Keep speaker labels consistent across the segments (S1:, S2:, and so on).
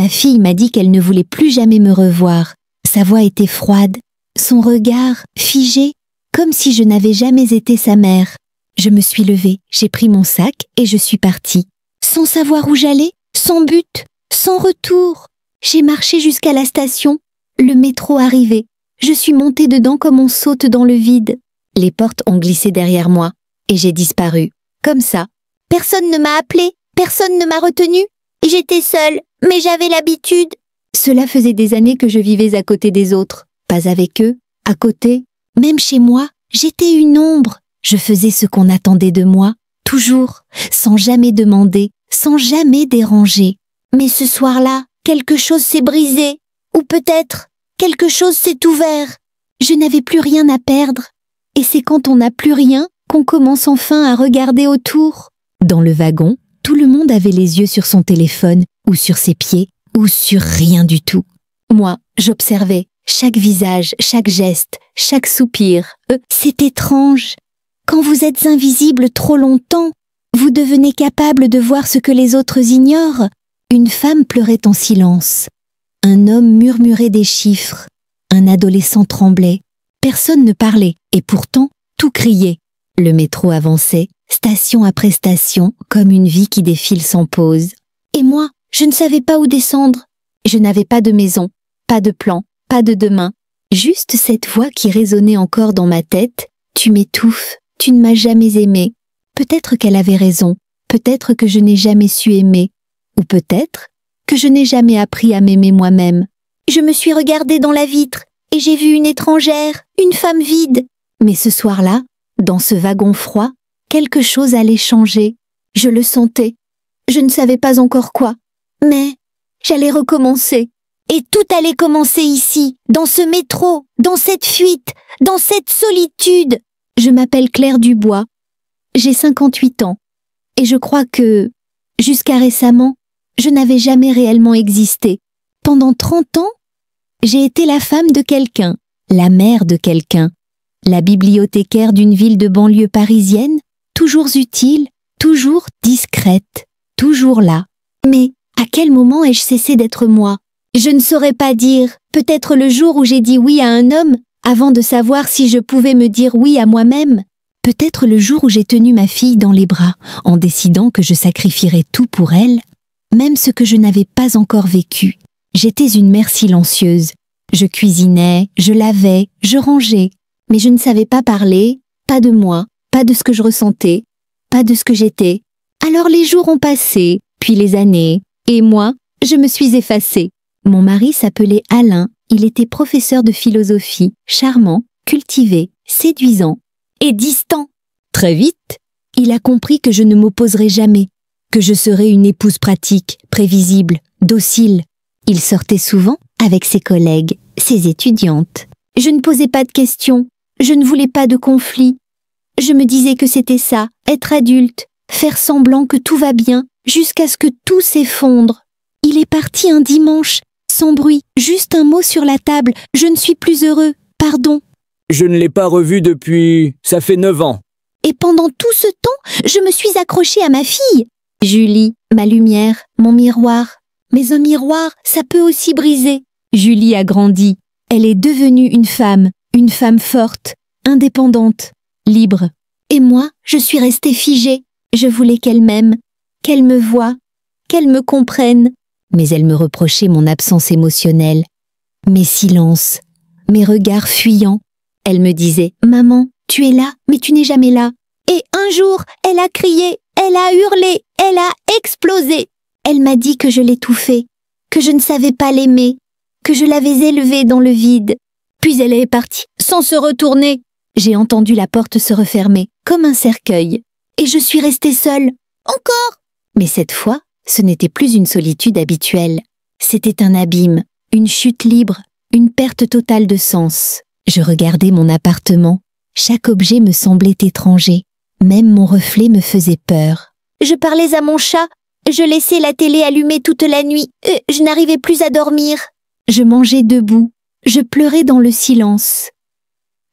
S1: Ma fille m'a dit qu'elle ne voulait plus jamais me revoir. Sa voix était froide, son regard figé, comme si je n'avais jamais été sa mère. Je me suis levée, j'ai pris mon sac et je suis partie. Sans savoir où j'allais, sans but, sans retour. J'ai marché jusqu'à la station. Le métro arrivait. Je suis montée dedans comme on saute dans le vide. Les portes ont glissé derrière moi et j'ai disparu. Comme ça. Personne ne m'a appelée, personne ne m'a retenue. J'étais seule, mais j'avais l'habitude. Cela faisait des années que je vivais à côté des autres. Pas avec eux, à côté. Même chez moi, j'étais une ombre. Je faisais ce qu'on attendait de moi, toujours, sans jamais demander, sans jamais déranger. Mais ce soir-là, quelque chose s'est brisé. Ou peut-être, quelque chose s'est ouvert. Je n'avais plus rien à perdre. Et c'est quand on n'a plus rien qu'on commence enfin à regarder autour. Dans le wagon, tout le monde avait les yeux sur son téléphone, ou sur ses pieds, ou sur rien du tout. Moi, j'observais chaque visage, chaque geste, chaque soupir. C'est étrange. Quand vous êtes invisible trop longtemps, vous devenez capable de voir ce que les autres ignorent. Une femme pleurait en silence. Un homme murmurait des chiffres. Un adolescent tremblait. Personne ne parlait, et pourtant, tout criait. Le métro avançait, station après station, comme une vie qui défile sans pause. Et moi, je ne savais pas où descendre. Je n'avais pas de maison, pas de plan, pas de demain. Juste cette voix qui résonnait encore dans ma tête. Tu m'étouffes, tu ne m'as jamais aimé. Peut-être qu'elle avait raison, peut-être que je n'ai jamais su aimer, ou peut-être que je n'ai jamais appris à m'aimer moi-même. Je me suis regardée dans la vitre et j'ai vu une étrangère, une femme vide. Mais ce soir-là, dans ce wagon froid, quelque chose allait changer. Je le sentais. Je ne savais pas encore quoi. Mais j'allais recommencer. Et tout allait commencer ici, dans ce métro, dans cette fuite, dans cette solitude. Je m'appelle Claire Dubois. J'ai 58 ans. Et je crois que, jusqu'à récemment, je n'avais jamais réellement existé. Pendant 30 ans, j'ai été la femme de quelqu'un, la mère de quelqu'un, la bibliothécaire d'une ville de banlieue parisienne, toujours utile, toujours discrète, toujours là. Mais à quel moment ai-je cessé d'être moi? Je ne saurais pas dire, peut-être le jour où j'ai dit oui à un homme, avant de savoir si je pouvais me dire oui à moi-même. Peut-être le jour où j'ai tenu ma fille dans les bras, en décidant que je sacrifierais tout pour elle, même ce que je n'avais pas encore vécu. J'étais une mère silencieuse. Je cuisinais, je lavais, je rangeais. Mais je ne savais pas parler, pas de moi, pas de ce que je ressentais, pas de ce que j'étais. Alors les jours ont passé, puis les années, et moi, je me suis effacée. Mon mari s'appelait Alain, il était professeur de philosophie, charmant, cultivé, séduisant et distant. Très vite, il a compris que je ne m'opposerais jamais, que je serais une épouse pratique, prévisible, docile. Il sortait souvent avec ses collègues, ses étudiantes. Je ne posais pas de questions, je ne voulais pas de conflit. Je me disais que c'était ça, être adulte, faire semblant que tout va bien, jusqu'à ce que tout s'effondre. Il est parti un dimanche, sans bruit, juste un mot sur la table. Je ne suis plus heureux, pardon.
S2: Je ne l'ai pas revu depuis... ça fait 9 ans.
S1: Et pendant tout ce temps, je me suis accrochée à ma fille. Julie, ma lumière, mon miroir. Mais un miroir, ça peut aussi briser. Julie a grandi. Elle est devenue une femme forte, indépendante, libre. Et moi, je suis restée figée. Je voulais qu'elle m'aime, qu'elle me voie, qu'elle me comprenne. Mais elle me reprochait mon absence émotionnelle, mes silences, mes regards fuyants. Elle me disait « Maman, tu es là, mais tu n'es jamais là. » Et un jour, elle a crié, elle a hurlé, elle a explosé. Elle m'a dit que je l'étouffais, que je ne savais pas l'aimer, que je l'avais élevée dans le vide. Puis elle est partie, sans se retourner. J'ai entendu la porte se refermer, comme un cercueil. Et je suis restée seule. Encore! Mais cette fois, ce n'était plus une solitude habituelle. C'était un abîme, une chute libre, une perte totale de sens. Je regardais mon appartement. Chaque objet me semblait étranger. Même mon reflet me faisait peur. Je parlais à mon chat. Je laissais la télé allumée toute la nuit. Je n'arrivais plus à dormir. Je mangeais debout. Je pleurais dans le silence.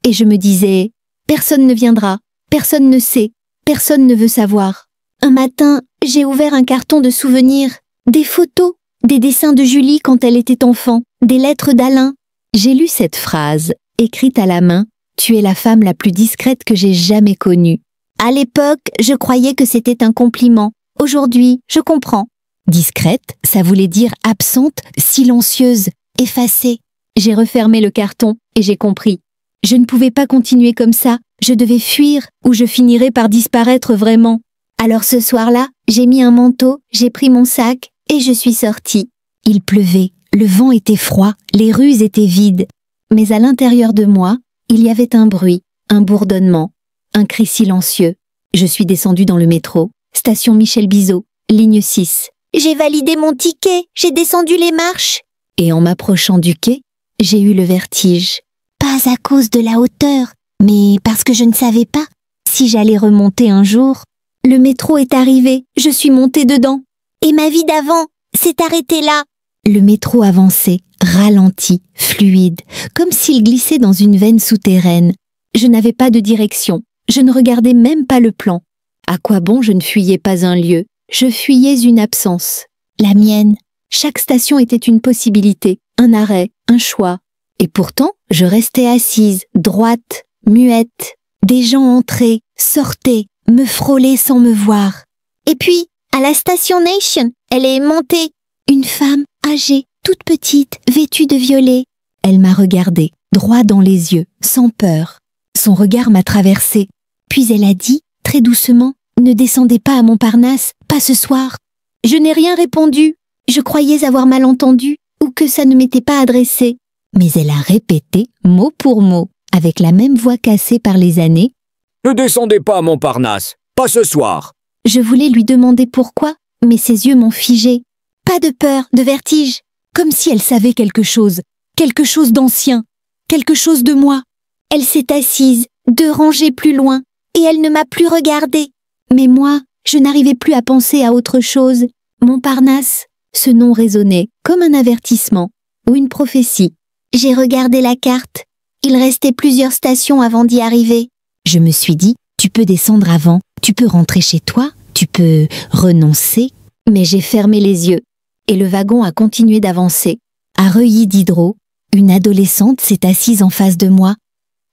S1: Et je me disais, personne ne viendra, personne ne sait, personne ne veut savoir. Un matin, j'ai ouvert un carton de souvenirs, des photos, des dessins de Julie quand elle était enfant, des lettres d'Alain. J'ai lu cette phrase, écrite à la main. Tu es la femme la plus discrète que j'ai jamais connue. À l'époque, je croyais que c'était un compliment. Aujourd'hui, je comprends. Discrète, ça voulait dire absente, silencieuse, effacée. J'ai refermé le carton et j'ai compris. Je ne pouvais pas continuer comme ça. Je devais fuir ou je finirais par disparaître vraiment. Alors ce soir-là, j'ai mis un manteau, j'ai pris mon sac et je suis sortie. Il pleuvait, le vent était froid, les rues étaient vides. Mais à l'intérieur de moi, il y avait un bruit, un bourdonnement, un cri silencieux. Je suis descendue dans le métro, station Michel Bizot, ligne 6. J'ai validé mon ticket, j'ai descendu les marches. Et en m'approchant du quai, j'ai eu le vertige. Pas à cause de la hauteur, mais parce que je ne savais pas si j'allais remonter un jour. Le métro est arrivé, je suis montée dedans. Et ma vie d'avant s'est arrêtée là. Le métro avançait, ralenti, fluide, comme s'il glissait dans une veine souterraine. Je n'avais pas de direction, je ne regardais même pas le plan. À quoi bon je ne fuyais pas un lieu? Je fuyais une absence. La mienne. Chaque station était une possibilité, un arrêt, un choix. Et pourtant, je restais assise, droite, muette. Des gens entraient, sortaient, me frôlaient sans me voir. Et puis, à la station Nation, elle est montée. Une femme, âgée, toute petite, vêtue de violet. Elle m'a regardée, droit dans les yeux, sans peur. Son regard m'a traversée. Puis elle a dit, très doucement, « Ne descendez pas à Montparnasse, pas ce soir. » Je n'ai rien répondu. Je croyais avoir mal entendu ou que ça ne m'était pas adressé. Mais elle a répété, mot pour mot, avec la même voix cassée par les années.
S2: « Ne descendez pas à Montparnasse, pas ce soir. »
S1: Je voulais lui demander pourquoi, mais ses yeux m'ont figé. Pas de peur, de vertige, comme si elle savait quelque chose d'ancien, quelque chose de moi. Elle s'est assise, 2 rangées plus loin, et elle ne m'a plus regardée. Mais moi, je n'arrivais plus à penser à autre chose. Montparnasse, ce nom résonnait comme un avertissement ou une prophétie. J'ai regardé la carte. Il restait plusieurs stations avant d'y arriver. Je me suis dit, tu peux descendre avant, tu peux rentrer chez toi, tu peux renoncer. Mais j'ai fermé les yeux et le wagon a continué d'avancer. À Reuilly-Diderot, une adolescente s'est assise en face de moi.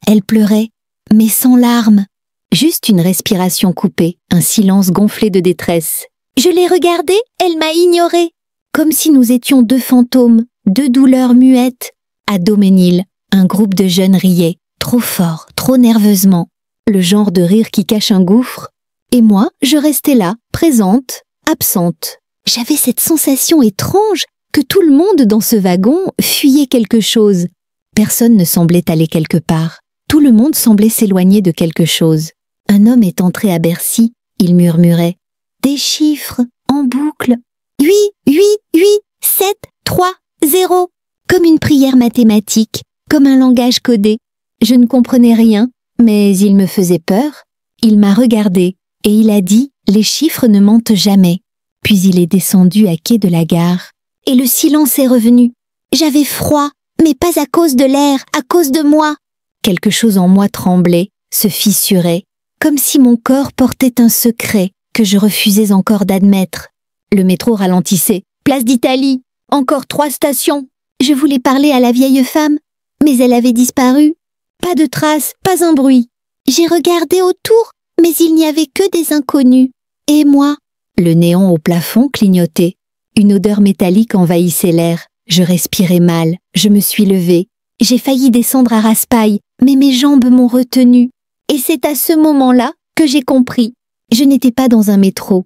S1: Elle pleurait, mais sans larmes. Juste une respiration coupée, un silence gonflé de détresse. Je l'ai regardée, elle m'a ignorée. Comme si nous étions 2 fantômes, 2 douleurs muettes. À Daumesnil, un groupe de jeunes riait, trop fort, trop nerveusement. Le genre de rire qui cache un gouffre. Et moi, je restais là, présente, absente. J'avais cette sensation étrange que tout le monde dans ce wagon fuyait quelque chose. Personne ne semblait aller quelque part. Tout le monde semblait s'éloigner de quelque chose. Un homme est entré à Bercy, il murmurait. Des chiffres, en boucle. 8, 8, 8, 7, 3, 0. Comme une prière mathématique, comme un langage codé. Je ne comprenais rien, mais il me faisait peur. Il m'a regardé et il a dit « Les chiffres ne mentent jamais ». Puis il est descendu à quai de la gare. Et le silence est revenu. J'avais froid, mais pas à cause de l'air, à cause de moi. Quelque chose en moi tremblait, se fissurait, comme si mon corps portait un secret que je refusais encore d'admettre. Le métro ralentissait. Place d'Italie. Encore 3 stations. Je voulais parler à la vieille femme, mais elle avait disparu. Pas de traces, pas un bruit. J'ai regardé autour, mais il n'y avait que des inconnus. Et moi? Le néon au plafond clignotait. Une odeur métallique envahissait l'air. Je respirais mal. Je me suis levée. J'ai failli descendre à Raspail, mais mes jambes m'ont retenue. Et c'est à ce moment-là que j'ai compris. Je n'étais pas dans un métro.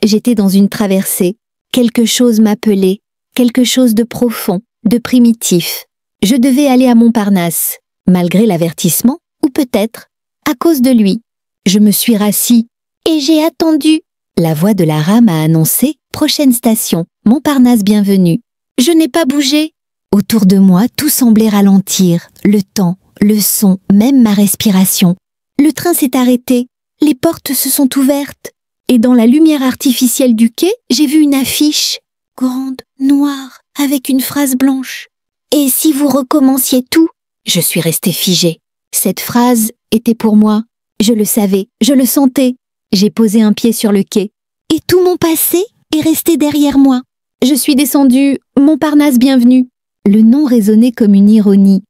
S1: J'étais dans une traversée. Quelque chose m'appelait. Quelque chose de profond, de primitif. Je devais aller à Montparnasse, malgré l'avertissement, ou peut-être à cause de lui. Je me suis rassis et j'ai attendu. La voix de la rame a annoncé « Prochaine station, Montparnasse bienvenue ». Je n'ai pas bougé. Autour de moi, tout semblait ralentir. Le temps, le son, même ma respiration. Le train s'est arrêté. Les portes se sont ouvertes. Et dans la lumière artificielle du quai, j'ai vu une affiche. Grande, noire, avec une phrase blanche. « Et si vous recommenciez tout ?» Je suis restée figée. Cette phrase était pour moi. Je le savais, je le sentais. J'ai posé un pied sur le quai. Et tout mon passé est resté derrière moi. Je suis descendue, Montparnasse bienvenue. Le nom résonnait comme une ironie.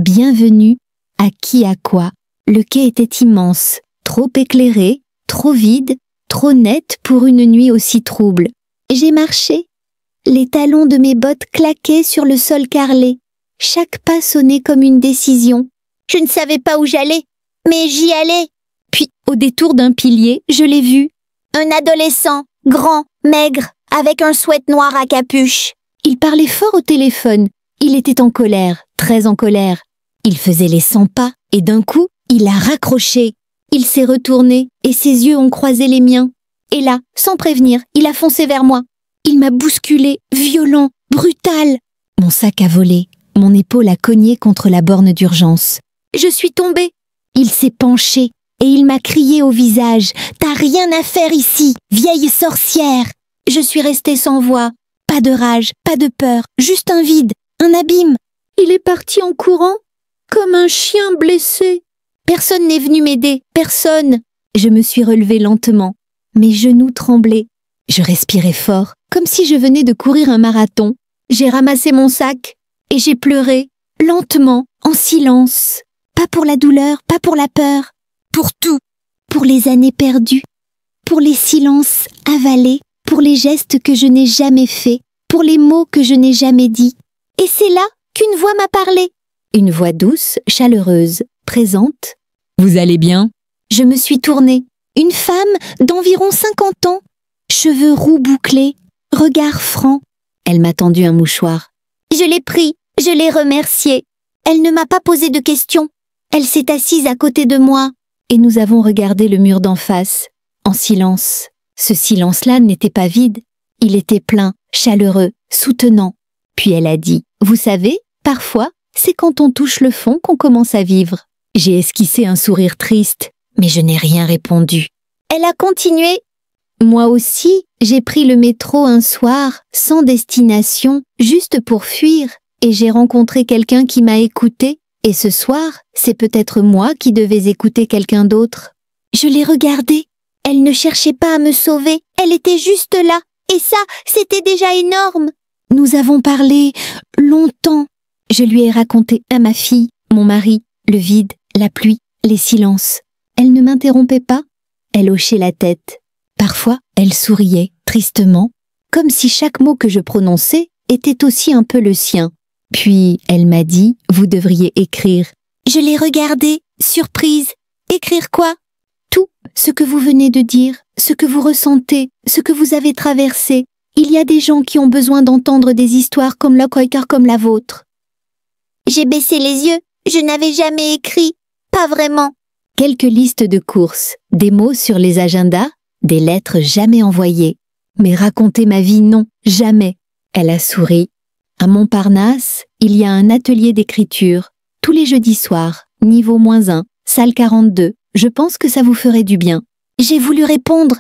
S1: Bienvenue, à qui à quoi? Le quai était immense, trop éclairé, trop vide, trop net pour une nuit aussi trouble. J'ai marché. Les talons de mes bottes claquaient sur le sol carrelé. Chaque pas sonnait comme une décision. Je ne savais pas où j'allais, mais j'y allais. Puis, au détour d'un pilier, je l'ai vu. Un adolescent, grand, maigre, avec un sweat noir à capuche. Il parlait fort au téléphone. Il était en colère, très en colère. Il faisait les 100 pas, et d'un coup, il a raccroché. Il s'est retourné, et ses yeux ont croisé les miens. Et là, sans prévenir, il a foncé vers moi. Il m'a bousculé, violent, brutal. Mon sac a volé. Mon épaule a cogné contre la borne d'urgence. Je suis tombée. Il s'est penché et il m'a crié au visage. « T'as rien à faire ici, vieille sorcière !» Je suis restée sans voix. Pas de rage, pas de peur, juste un vide, un abîme. Il est parti en courant, comme un chien blessé. Personne n'est venu m'aider, personne. Je me suis relevée lentement. Mes genoux tremblaient. Je respirais fort, comme si je venais de courir un marathon. J'ai ramassé mon sac et j'ai pleuré, lentement, en silence. Pas pour la douleur, pas pour la peur. Pour tout. Pour les années perdues. Pour les silences avalés. Pour les gestes que je n'ai jamais faits. Pour les mots que je n'ai jamais dits. Et c'est là qu'une voix m'a parlé. Une voix douce, chaleureuse, présente. « Vous allez bien ?» Je me suis tournée. Une femme d'environ 50 ans. Cheveux roux bouclés, regard franc. Elle m'a tendu un mouchoir. Je l'ai pris, je l'ai remerciée. Elle ne m'a pas posé de questions. Elle s'est assise à côté de moi. Et nous avons regardé le mur d'en face, en silence. Ce silence-là n'était pas vide. Il était plein, chaleureux, soutenant. Puis elle a dit, « Vous savez, parfois, c'est quand on touche le fond qu'on commence à vivre. » J'ai esquissé un sourire triste, mais je n'ai rien répondu. Elle a continué. Moi aussi, j'ai pris le métro un soir, sans destination, juste pour fuir, et j'ai rencontré quelqu'un qui m'a écouté, et ce soir, c'est peut-être moi qui devais écouter quelqu'un d'autre. Je l'ai regardée. Elle ne cherchait pas à me sauver, elle était juste là, et ça, c'était déjà énorme. Nous avons parlé longtemps. Je lui ai raconté à ma fille, mon mari, le vide, la pluie, les silences. Elle ne m'interrompait pas. Elle hochait la tête. Parfois, elle souriait, tristement, comme si chaque mot que je prononçais était aussi un peu le sien. Puis, elle m'a dit, « Vous devriez écrire. » Je l'ai regardée, surprise. Écrire quoi? Tout ce que vous venez de dire, ce que vous ressentez, ce que vous avez traversé. Il y a des gens qui ont besoin d'entendre des histoires comme la vôtre. J'ai baissé les yeux. Je n'avais jamais écrit. Pas vraiment. Quelques listes de courses, des mots sur les agendas, des lettres jamais envoyées. Mais raconter ma vie, non, jamais. Elle a souri. À Montparnasse, il y a un atelier d'écriture. Tous les jeudis soirs, niveau -1, salle 42. Je pense que ça vous ferait du bien. J'ai voulu répondre,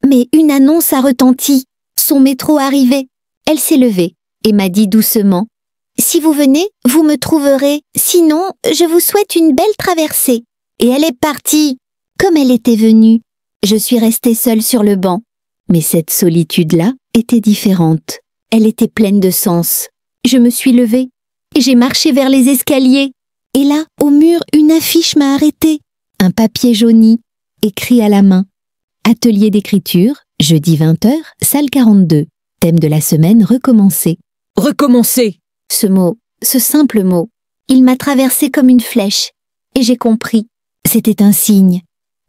S1: mais une annonce a retenti. Son métro arrivait. Elle s'est levée et m'a dit doucement, « Si vous venez, vous me trouverez. Sinon, je vous souhaite une belle traversée. » Et elle est partie. Comme elle était venue, je suis restée seule sur le banc. Mais cette solitude-là était différente. Elle était pleine de sens. Je me suis levée et j'ai marché vers les escaliers. Et là, au mur, une affiche m'a arrêtée. Un papier jauni, écrit à la main. Atelier d'écriture, jeudi 20h, salle 42. Thème de la semaine, recommencer.
S2: Recommencer!
S1: Ce mot, ce simple mot, il m'a traversé comme une flèche. Et j'ai compris. C'était un signe,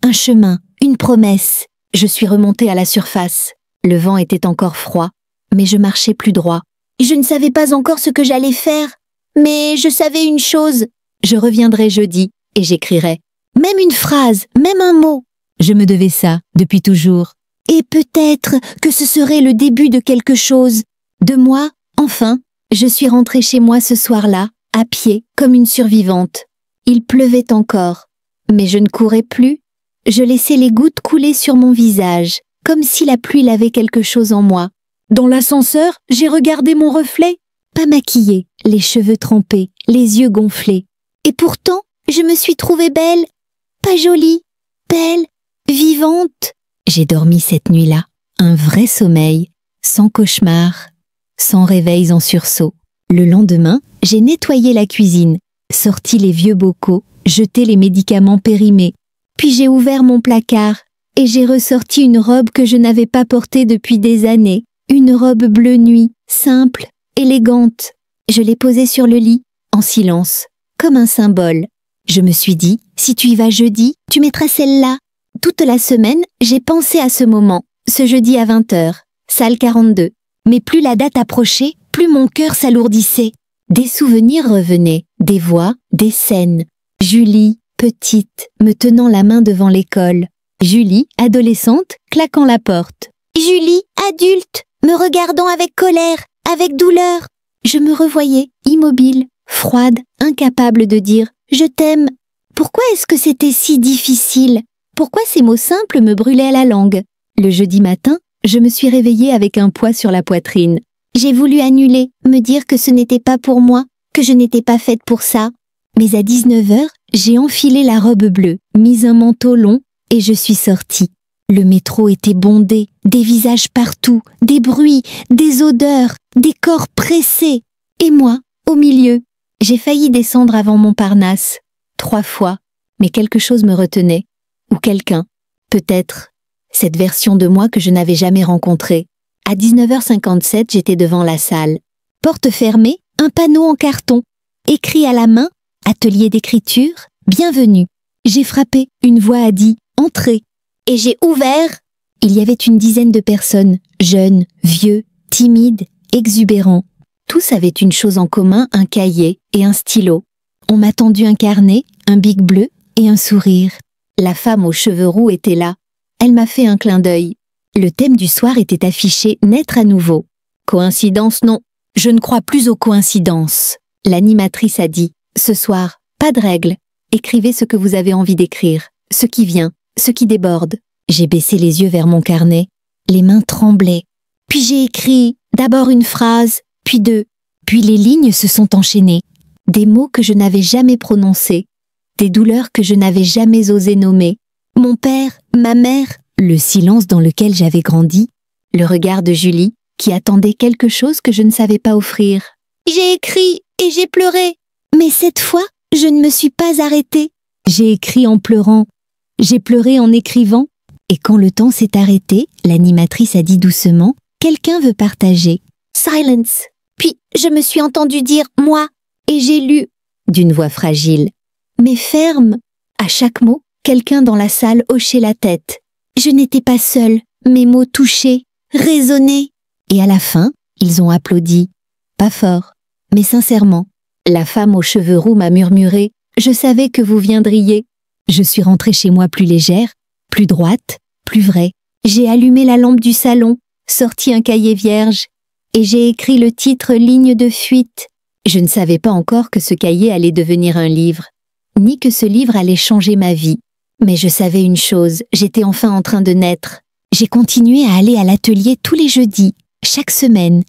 S1: un chemin, une promesse. Je suis remontée à la surface. Le vent était encore froid, mais je marchais plus droit. Je ne savais pas encore ce que j'allais faire, mais je savais une chose. Je reviendrai jeudi et j'écrirai. Même une phrase, même un mot. Je me devais ça, depuis toujours. Et peut-être que ce serait le début de quelque chose. De moi, enfin, je suis rentrée chez moi ce soir-là, à pied, comme une survivante. Il pleuvait encore, mais je ne courais plus. Je laissais les gouttes couler sur mon visage, comme si la pluie lavait quelque chose en moi. Dans l'ascenseur, j'ai regardé mon reflet. Pas maquillée, les cheveux trempés, les yeux gonflés. Et pourtant, je me suis trouvée belle. Pas jolie, belle, vivante. J'ai dormi cette nuit-là, un vrai sommeil, sans cauchemar, sans réveils en sursaut. Le lendemain, j'ai nettoyé la cuisine, sorti les vieux bocaux, jeté les médicaments périmés. Puis j'ai ouvert mon placard et j'ai ressorti une robe que je n'avais pas portée depuis des années. Une robe bleu nuit, simple, élégante. Je l'ai posée sur le lit, en silence, comme un symbole. Je me suis dit, si tu y vas jeudi, tu mettras celle-là. Toute la semaine, j'ai pensé à ce moment, ce jeudi à 20h, salle 42. Mais plus la date approchait, plus mon cœur s'alourdissait. Des souvenirs revenaient, des voix, des scènes. Julie, petite, me tenant la main devant l'école. Julie, adolescente, claquant la porte. Julie, adulte, me regardant avec colère, avec douleur. Je me revoyais, immobile, froide, incapable de dire « Je t'aime ». Pourquoi est-ce que c'était si difficile? Pourquoi ces mots simples me brûlaient à la langue? Le jeudi matin, je me suis réveillée avec un poids sur la poitrine. J'ai voulu annuler, me dire que ce n'était pas pour moi, que je n'étais pas faite pour ça. Mais à 19h, j'ai enfilé la robe bleue, mis un manteau long et je suis sortie. Le métro était bondé, des visages partout, des bruits, des odeurs, des corps pressés. Et moi, au milieu, j'ai failli descendre avant Montparnasse. 3 fois, mais quelque chose me retenait. Ou quelqu'un, peut-être, cette version de moi que je n'avais jamais rencontrée. À 19h57, j'étais devant la salle. Porte fermée, un panneau en carton. Écrit à la main, atelier d'écriture, bienvenue. J'ai frappé, une voix a dit, entrez. Et j'ai ouvert. Il y avait une dizaine de personnes, jeunes, vieux, timides, exubérants. Tous avaient une chose en commun, un cahier et un stylo. On m'a tendu un carnet, un bic bleu et un sourire. La femme aux cheveux roux était là. Elle m'a fait un clin d'œil. Le thème du soir était affiché « Naître à nouveau ». Coïncidence, non. Je ne crois plus aux coïncidences. L'animatrice a dit « Ce soir, pas de règles. Écrivez ce que vous avez envie d'écrire, ce qui vient, ce qui déborde. » J'ai baissé les yeux vers mon carnet. Les mains tremblaient. Puis j'ai écrit d'abord une phrase, puis 2. Puis les lignes se sont enchaînées. Des mots que je n'avais jamais prononcés. Des douleurs que je n'avais jamais osé nommer. Mon père, ma mère, le silence dans lequel j'avais grandi, le regard de Julie qui attendait quelque chose que je ne savais pas offrir. J'ai écrit et j'ai pleuré. Mais cette fois, je ne me suis pas arrêtée. J'ai écrit en pleurant. J'ai pleuré en écrivant. Et quand le temps s'est arrêté, l'animatrice a dit doucement « Quelqu'un veut partager ». Silence. Puis je me suis entendue dire « moi » et j'ai lu d'une voix fragile, mais ferme. À chaque mot, quelqu'un dans la salle hochait la tête. Je n'étais pas seule, mes mots touchaient, résonnaient. Et à la fin, ils ont applaudi. Pas fort, mais sincèrement. La femme aux cheveux roux m'a murmuré « Je savais que vous viendriez ». Je suis rentrée chez moi plus légère, plus droite, plus vraie. J'ai allumé la lampe du salon, sorti un cahier vierge, et j'ai écrit le titre « Ligne de fuite ». Je ne savais pas encore que ce cahier allait devenir un livre, ni que ce livre allait changer ma vie. Mais je savais une chose, j'étais enfin en train de naître. J'ai continué à aller à l'atelier tous les jeudis, chaque semaine.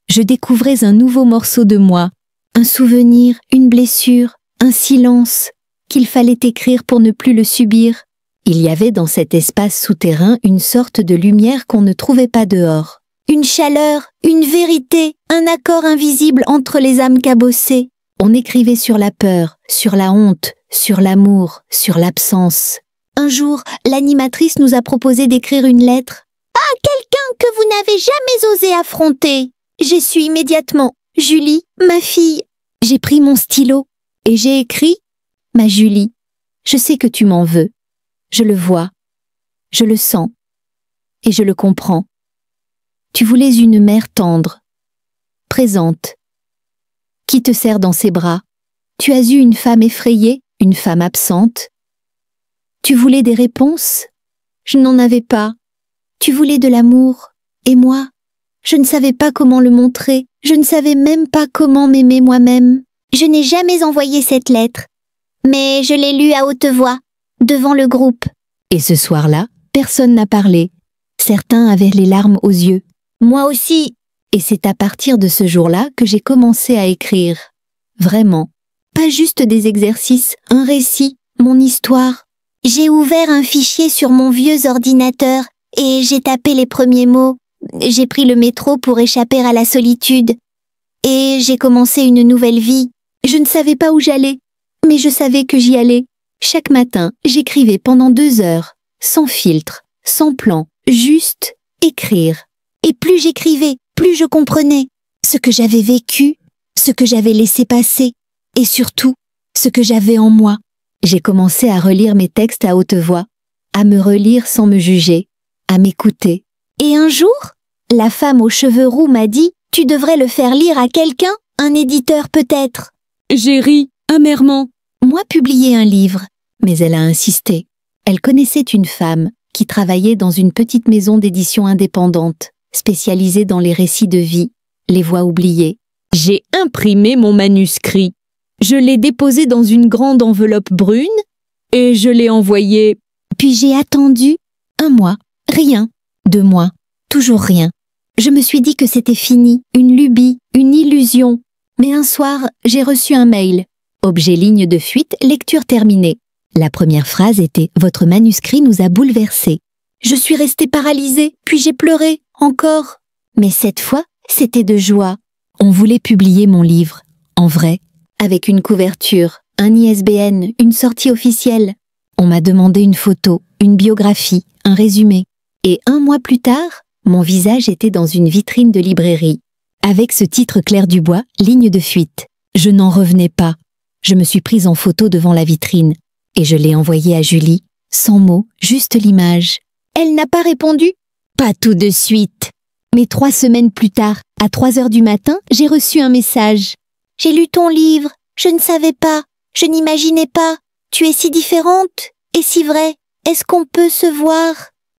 S1: Je découvrais un nouveau morceau de moi, un souvenir, une blessure, un silence, qu'il fallait écrire pour ne plus le subir. Il y avait dans cet espace souterrain une sorte de lumière qu'on ne trouvait pas dehors. Une chaleur, une vérité, un accord invisible entre les âmes cabossées. On écrivait sur la peur, sur la honte, sur l'amour, sur l'absence. Un jour, l'animatrice nous a proposé d'écrire une lettre à quelqu'un que vous n'avez jamais osé affronter. J'ai su immédiatement « Julie, ma fille ». J'ai pris mon stylo et j'ai écrit « Ma Julie, je sais que tu m'en veux. Je le vois, je le sens et je le comprends. Tu voulais une mère tendre, présente, qui te serre dans ses bras. Tu as eu une femme effrayée, une femme absente. Tu voulais des réponses? Je n'en avais pas. Tu voulais de l'amour, et moi, je ne savais pas comment le montrer, je ne savais même pas comment m'aimer moi-même. Je n'ai jamais envoyé cette lettre, mais je l'ai lue à haute voix, devant le groupe. Et ce soir-là, personne n'a parlé. Certains avaient les larmes aux yeux. Moi aussi. Et c'est à partir de ce jour-là que j'ai commencé à écrire. Vraiment. Pas juste des exercices, un récit, mon histoire. J'ai ouvert un fichier sur mon vieux ordinateur et j'ai tapé les premiers mots. j'ai pris le métro pour échapper à la solitude. Et j'ai commencé une nouvelle vie. Je ne savais pas où j'allais, mais je savais que j'y allais. Chaque matin, j'écrivais pendant 2 heures, sans filtre, sans plan, juste écrire. Et plus j'écrivais, plus je comprenais ce que j'avais vécu, ce que j'avais laissé passer, et surtout, ce que j'avais en moi. J'ai commencé à relire mes textes à haute voix, à me relire sans me juger, à m'écouter. Et un jour, la femme aux cheveux roux m'a dit « Tu devrais le faire lire à quelqu'un, un éditeur peut-être. »
S3: J'ai ri, amèrement.
S1: Moi publier un livre, mais elle a insisté. Elle connaissait une femme qui travaillait dans une petite maison d'édition indépendante, spécialisée dans les récits de vie, les voix oubliées.
S3: J'ai imprimé mon manuscrit. Je l'ai déposé dans une grande enveloppe brune et je l'ai envoyé.
S1: Puis j'ai attendu 1 mois, rien. 2 mois, toujours rien. Je me suis dit que c'était fini, une lubie, une illusion. Mais un soir, j'ai reçu un mail. Objet ligne de fuite, lecture terminée. La première phrase était « Votre manuscrit nous a bouleversés ». Je suis restée paralysée, puis j'ai pleuré, encore. Mais cette fois, c'était de joie. On voulait publier mon livre, en vrai, avec une couverture, un ISBN, une sortie officielle. On m'a demandé une photo, une biographie, un résumé. Et 1 mois plus tard, mon visage était dans une vitrine de librairie, avec ce titre Claire Dubois, ligne de fuite. Je n'en revenais pas. Je me suis prise en photo devant la vitrine, et je l'ai envoyée à Julie, sans mots, juste l'image. Elle n'a pas répondu. Pas tout de suite. Mais 3 semaines plus tard, à 3 heures du matin, j'ai reçu un message. « J'ai lu ton livre. Je ne savais pas. Je n'imaginais pas. Tu es si différente et si vraie. Est-ce qu'on peut se voir ?»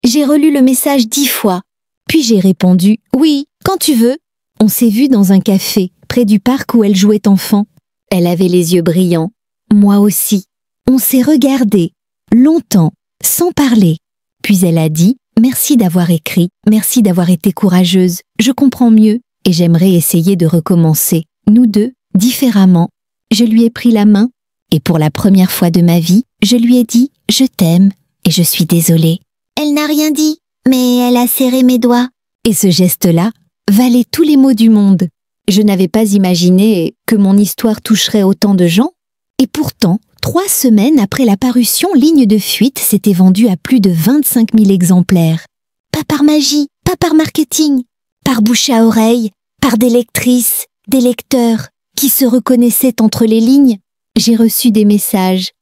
S1: J'ai relu le message 10 fois. Puis j'ai répondu « Oui, quand tu veux. » On s'est vu dans un café, près du parc où elle jouait enfant. Elle avait les yeux brillants. Moi aussi. On s'est regardé, longtemps, sans parler. Puis elle a dit « Merci d'avoir écrit, merci d'avoir été courageuse. Je comprends mieux et j'aimerais essayer de recommencer. Nous deux, différemment. » Je lui ai pris la main et pour la première fois de ma vie, je lui ai dit « Je t'aime et je suis désolée. » Elle n'a rien dit, mais elle a serré mes doigts. Et ce geste-là valait tous les mots du monde. Je n'avais pas imaginé que mon histoire toucherait autant de gens. Et pourtant, 3 semaines après la parution, Ligne de fuite s'était vendue à plus de 25 000 exemplaires. Pas par magie, pas par marketing, par bouche à oreille, par des lectrices, des lecteurs qui se reconnaissaient entre les lignes. J'ai reçu des messages,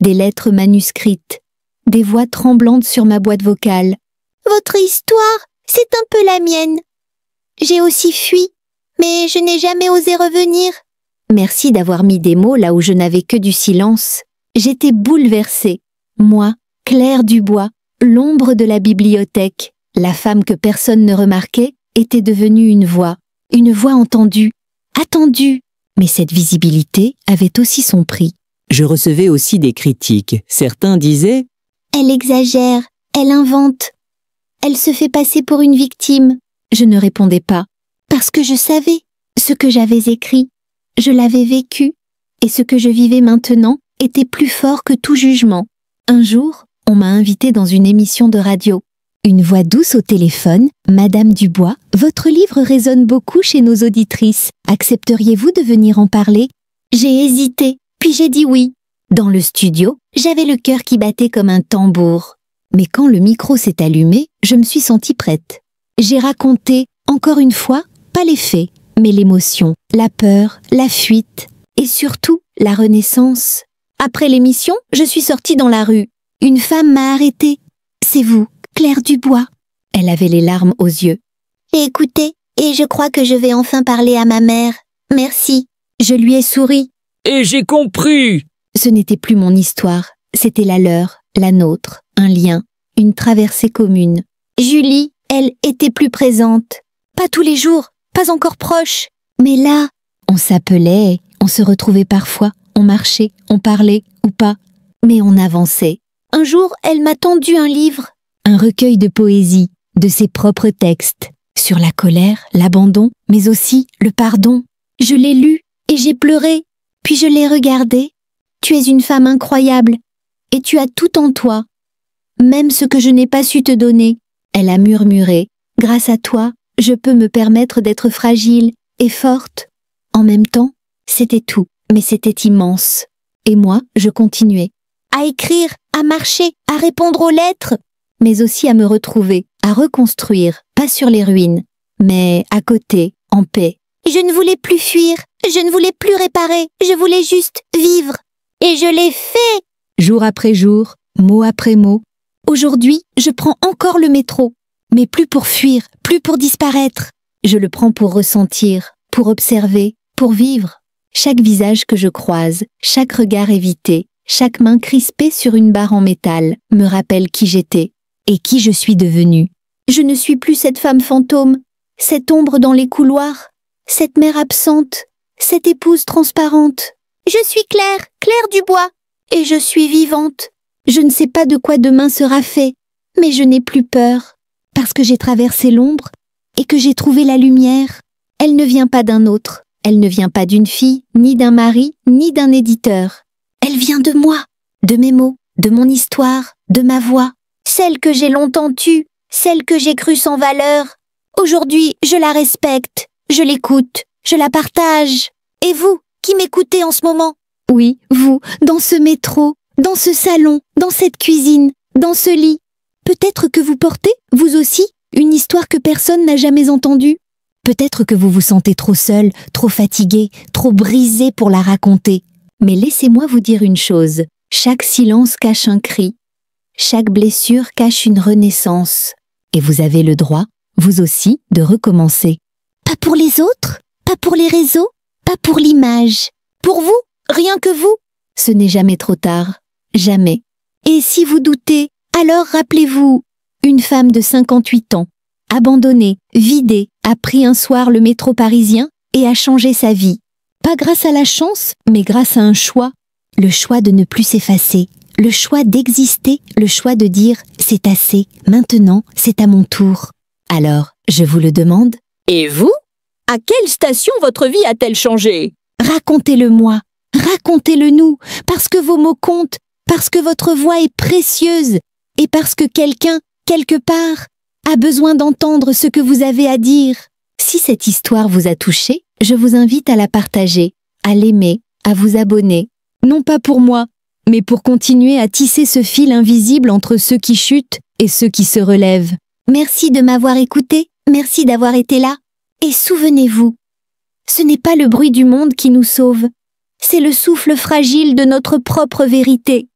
S1: des lettres manuscrites, des voix tremblantes sur ma boîte vocale. « Votre histoire, c'est un peu la mienne. J'ai aussi fui, mais je n'ai jamais osé revenir. » Merci d'avoir mis des mots là où je n'avais que du silence. J'étais bouleversée. Moi, Claire Dubois, l'ombre de la bibliothèque, la femme que personne ne remarquait, était devenue une voix entendue, attendue. Mais cette visibilité avait aussi son prix.
S3: Je recevais aussi des critiques. Certains disaient
S1: « Elle exagère, elle invente. Elle se fait passer pour une victime. » Je ne répondais pas, parce que je savais ce que j'avais écrit. Je l'avais vécu, et ce que je vivais maintenant était plus fort que tout jugement. Un jour, on m'a invitée dans une émission de radio. Une voix douce au téléphone, « Madame Dubois, votre livre résonne beaucoup chez nos auditrices. Accepteriez-vous de venir en parler ?» J'ai hésité, puis j'ai dit oui. Dans le studio, j'avais le cœur qui battait comme un tambour. Mais quand le micro s'est allumé, je me suis sentie prête. J'ai raconté, encore une fois, pas les faits, mais l'émotion, la peur, la fuite, et surtout la renaissance. Après l'émission, je suis sortie dans la rue. Une femme m'a arrêtée. « C'est vous, Claire Dubois. » Elle avait les larmes aux yeux. « J'ai écouté, et je crois que je vais enfin parler à ma mère. Merci. » Je lui ai souri.
S2: « Et j'ai compris !»
S1: Ce n'était plus mon histoire, c'était la leur, la nôtre, un lien, une traversée commune. Julie, elle, était plus présente. Pas tous les jours, pas encore proche. Mais là, on s'appelait, on se retrouvait parfois, on marchait, on parlait ou pas. Mais on avançait. Un jour, elle m'a tendu un livre, un recueil de poésie, de ses propres textes, sur la colère, l'abandon, mais aussi le pardon. Je l'ai lu et j'ai pleuré, puis je l'ai regardé. Tu es une femme incroyable, et tu as tout en toi, même ce que je n'ai pas su te donner. Elle a murmuré, Grâce à toi, je peux me permettre d'être fragile et forte. En même temps, c'était tout, mais c'était immense. Et moi, je continuais. À écrire, à marcher, à répondre aux lettres, mais aussi à me retrouver, à reconstruire, pas sur les ruines, mais à côté, en paix. Je ne voulais plus fuir, je ne voulais plus réparer, je voulais juste vivre. Et je l'ai fait!
S3: Jour après jour, mot après mot.
S1: Aujourd'hui, je prends encore le métro, mais plus pour fuir, plus pour disparaître. Je le prends pour ressentir, pour observer, pour vivre. Chaque visage que je croise, chaque regard évité, chaque main crispée sur une barre en métal me rappelle qui j'étais et qui je suis devenue. Je ne suis plus cette femme fantôme, cette ombre dans les couloirs, cette mère absente, cette épouse transparente. Je suis Claire, Claire Dubois, et je suis vivante. Je ne sais pas de quoi demain sera fait, mais je n'ai plus peur, parce que j'ai traversé l'ombre et que j'ai trouvé la lumière. Elle ne vient pas d'un autre, elle ne vient pas d'une fille, ni d'un mari, ni d'un éditeur. Elle vient de moi, de mes mots, de mon histoire, de ma voix, celle que j'ai longtemps tue, celle que j'ai crue sans valeur. Aujourd'hui, je la respecte, je l'écoute, je la partage. Et vous, qui m'écoutez en ce moment? Oui, vous, dans ce métro, dans ce salon, dans cette cuisine, dans ce lit. Peut-être que vous portez, vous aussi, une histoire que personne n'a jamais entendue. Peut-être que vous vous sentez trop seul, trop fatigué, trop brisé pour la raconter. Mais laissez-moi vous dire une chose, chaque silence cache un cri, chaque blessure cache une renaissance. Et vous avez le droit, vous aussi, de recommencer. Pas pour les autres, pas pour les réseaux, pas pour l'image. Pour vous, rien que vous. Ce n'est jamais trop tard, jamais. Et si vous doutez, alors rappelez-vous, une femme de 58 ans, abandonnée, vidée, a pris un soir le métro parisien et a changé sa vie. Pas grâce à la chance, mais grâce à un choix. Le choix de ne plus s'effacer, le choix d'exister, le choix de dire « c'est assez, maintenant c'est à mon tour ». Alors, je vous le demande.
S3: Et vous? À quelle station votre vie a-t-elle changé?
S1: Racontez-le-moi, racontez-le-nous, parce que vos mots comptent, parce que votre voix est précieuse, et parce que quelqu'un, quelque part, a besoin d'entendre ce que vous avez à dire. Si cette histoire vous a touché, je vous invite à la partager, à l'aimer, à vous abonner. Non pas pour moi, mais pour continuer à tisser ce fil invisible entre ceux qui chutent et ceux qui se relèvent. Merci de m'avoir écouté, merci d'avoir été là. Et souvenez-vous, ce n'est pas le bruit du monde qui nous sauve, c'est le souffle fragile de notre propre vérité.